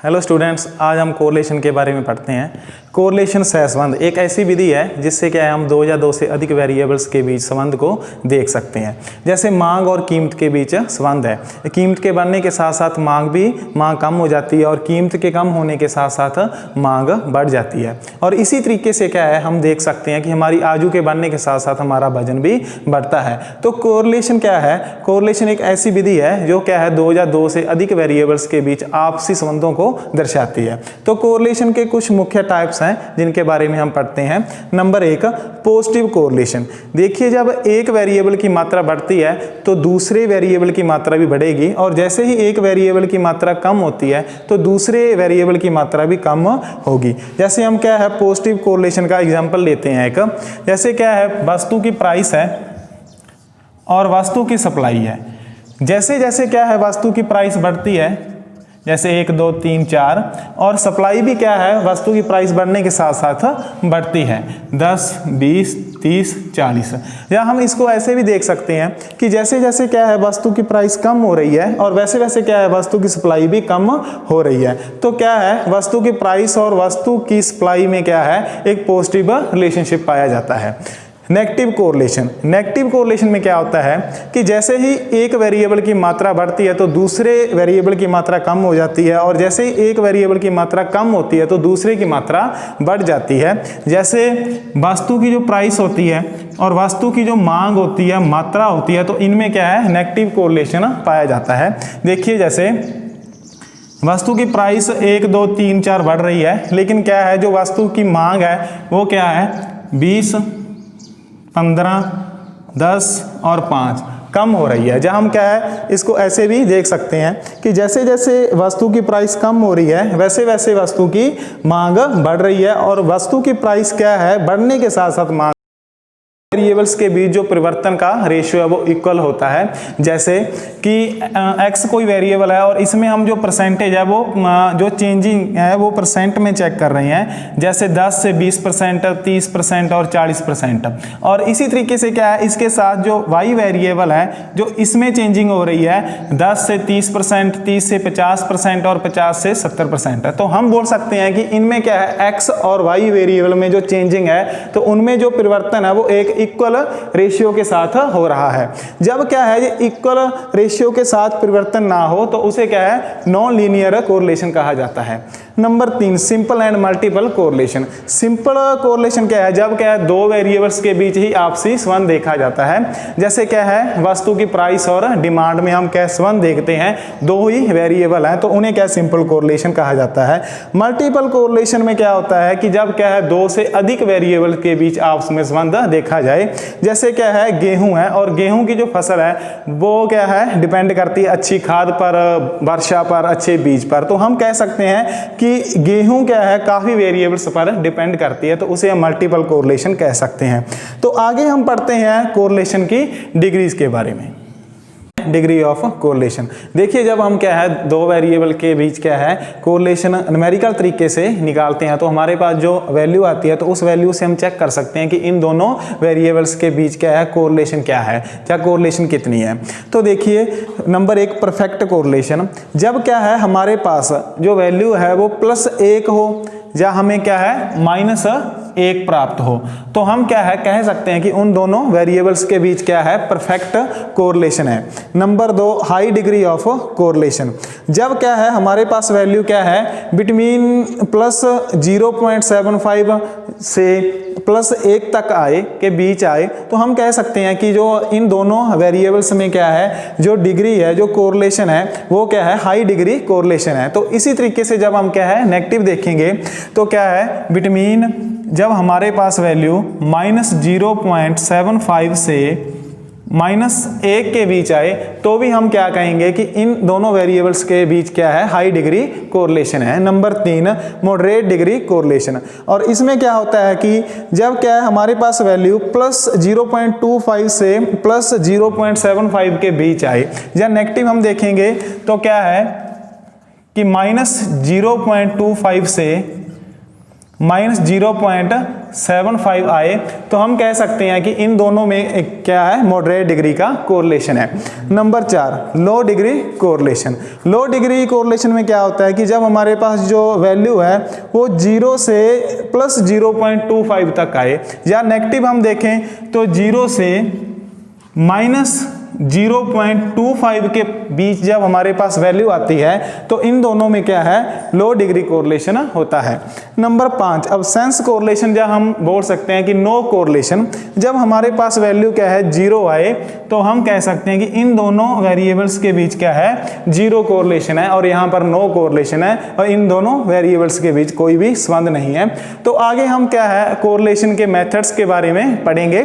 Hello students, आज हम correlation के बारे में पढ़ते हैं। कोरिलेशन सहसंबंध एक ऐसी विधि है जिससे क्या है हम दो या दो से अधिक वेरिएबल्स के बीच संबंध को देख सकते हैं। जैसे मांग और कीमत के बीच संबंध है। कीमत के बढ़ने के साथ साथ मांग कम हो जाती है और कीमत के कम होने के साथ साथ मांग बढ़ जाती है। और इसी तरीके से क्या है हम देख सकते हैं कि हमारी आयु के बढ़ने के साथ साथ हमारा वजन भी बढ़ता है। तो कोरिलेशन क्या है? कोरिलेशन एक ऐसी विधि है जो क्या है दो या दो से अधिक वेरिएबल्स के बीच आपसी संबंधों को दर्शाती है। तो कोरिलेशन के कुछ मुख्य टाइप्स हैं जिनके बारे में हम पढ़ते हैं। नंबर एक, पॉजिटिव कोरिलेशन। देखिए, जब एक वेरिएबल की मात्रा बढ़ती है तो दूसरे वेरिएबल की मात्रा भी बढ़ेगी, और जैसे ही एक वेरिएबल की मात्रा कम होती है तो दूसरे वेरिएबल की मात्रा भी कम होगी। जैसे हम क्या है पॉजिटिव कोरिलेशन का एग्जांपल लेते हैं एक। जैसे क्या है वस्तु की प्राइस है और वस्तु की सप्लाई है। जैसे जैसे क्या है वस्तु की प्राइस बढ़ती है, जैसे 1 2 3 4, और सप्लाई भी क्या है वस्तु की प्राइस बढ़ने के साथ साथ बढ़ती है 10 20 30 40। या हम इसको ऐसे भी देख सकते हैं कि जैसे जैसे क्या है वस्तु की प्राइस कम हो रही है और वैसे वैसे क्या है वस्तु की सप्लाई भी कम हो रही है। तो क्या है वस्तु की प्राइस और वस्तु की सप्लाई में क्या है एक पॉजिटिव रिलेशनशिप पाया जाता है। Negative correlation. नेगेटिव कोरिलेशन में क्या होता है कि जैसे ही एक वेरिएबल की मात्रा बढ़ती है तो दूसरे वेरिएबल की मात्रा कम हो जाती है, और जैसे ही एक वेरिएबल की मात्रा कम होती है तो दूसरे की मात्रा बढ़ जाती है। जैसे वस्तु की जो प्राइस होती है और वस्तु की जो मांग होती है, मात्रा होती है, तो इनमें क्या है नेगेटिव कोरिलेशन पाया जाता है। देखिए, जैसे वस्तु की प्राइस 1 2 3 4 बढ़ रही है, लेकिन क्या है जो वस्तु की मांग है वो क्या है 20 15 10 और 5 कम हो रही है। जहाँ हम क्या है इसको ऐसे भी देख सकते हैं कि जैसे जैसे वस्तु की प्राइस कम हो रही है वैसे वैसे वस्तु की मांग बढ़ रही है, और वस्तु की प्राइस क्या है बढ़ने के साथ साथ मांग वेरिएबल्स के बीच जो परिवर्तन का रेशियो है वो इक्वल होता है। जैसे कि x कोई वेरिएबल है और इसमें हम जो परसेंटेज है वो जो चेंजिंग है वो परसेंट में चेक कर रहे हैं। जैसे 10 से 20%, 30% और 40%। और इसी तरीके से क्या है इसके साथ जो y वेरिएबल है जो इसमें चेंजिंग हो रही है 10 से 30%, 30 से 50% और 50 से 70% है। तो हम बोल सकते हैं कि इनमें क्या है x और y वेरिएबल में जो चेंजिंग है तो उनमें जो परिवर्तन है वो एक इक्वल रेशियो के साथ हो रहा है। जब क्या है ये इक्वल रेशियो के साथ परिवर्तन ना हो तो उसे क्या है नॉन लीनियर कोरिलेशन कहा जाता है। Number 3, simple and multiple correlation. Simple correlation क्या है जब क्या है दो वेरिएबल्स के बीच ही आपसी संबंध देखा जाता है। जैसे क्या है वस्तु की प्राइस और डिमांड में हम क्या संबंध देखते हैं, दो ही वेरिएबल हैं तो उन्हें क्या सिंपल कोरिलेशन कहा जाता है। मल्टीपल कोरिलेशन में क्या होता है कि जब क्या है दो से अधिक वेरिएबल के बीच आपस में संबंध देखा जाए। जैसे क्या है गेहूं है और गेहूं की जो फसल है वो क्या है डिपेंड करती है अच्छी खाद पर, वर्षा पर, अच्छे बीज पर। तो हम कह सकते हैं कि गेहूं क्या है काफी वेरिएबल्स पर डिपेंड करती है, तो उसे हम मल्टीपल कोरिलेशन कह सकते हैं। तो आगे हम पढ़ते हैं कोरिलेशन की डिग्रीज के बारे में। Degree of correlation. देखिए, जब हम क्या है दो वेरिएबल के बीच क्या है कोरिलेशन न्यूमेरिकल तरीके से निकालते हैं तो हमारे पास जो वैल्यू आती है तो उस वैल्यू से हम चेक कर सकते हैं कि इन दोनों वेरिएबल्स के बीच क्या है कोरिलेशन क्या है, क्या कोरिलेशन कितनी है। तो देखिए, नंबर 1, परफेक्ट कोरिलेशन। जब क्या है हमारे पास जो वैल्यू है वो +1 हो या हमें क्या है -1 प्राप्त हो तो हम क्या है कह सकते हैं कि उन दोनों वेरिएबल्स के बीच क्या है परफेक्ट कोरिलेशन है। Number 2, high degree of correlation. जब क्या है हमारे पास वैल्यू क्या है बिटवीन +0.75 से +1 तक आए के बीच आए तो हम कह सकते हैं कि जो इन दोनों वेरिएबल्स में क्या है जो डिग्री है, जो कोरिलेशन है वो क्या है हाई डिग्री कोरिलेशन है। तो इसी तरीके से जब हम क्या है नेगेटिव देखेंगे तो क्या है बिटवीन जब हमारे पास वैल्यू -0.75 से -1 के बीच आए तो भी हम क्या कहेंगे कि इन दोनों वेरिएबल्स के बीच क्या है हाई डिग्री कोरिलेशन है। Number 3, moderate degree correlation. और इसमें क्या होता है कि जब क्या है हमारे पास वैल्यू +0.25 से +0.75 के बीच आए, या नेगेटिव हम देखेंगे तो क्या है कि -0.25 से -0.75 आए तो हम कह सकते हैं कि इन दोनों में क्या है, मॉडरेट डिग्री का कोरिलेशन है। नंबर 4, लो डिग्री कोरिलेशन। लो डिग्री कोरिलेशन में क्या होता है कि जब हमारे पास जो वैल्यू है वो 0 से +0.25 तक आए, या नेगेटिव हम देखें तो 0 से -0.25 के बीच जब हमारे पास वैल्यू आती है तो इन दोनों में क्या है, लो डिग्री कोरिलेशन होता है। नंबर 5, अब्सेंस कोरिलेशन, जब हम बोल सकते हैं कि नो कोरिलेशन, जब हमारे पास वैल्यू क्या है 0 आए तो हम कह सकते हैं कि इन दोनों वेरिएबल्स के बीच क्या है, 0 कोरिलेशन है, और यहाँ पर नो कोरिलेशन है और इन दोनों वेरिएबल्स के बीच कोई भी संबंध नहीं है। तो आगे हम क्या है कोरिलेशन के मेथड्स के बारे में पढ़ेंगे।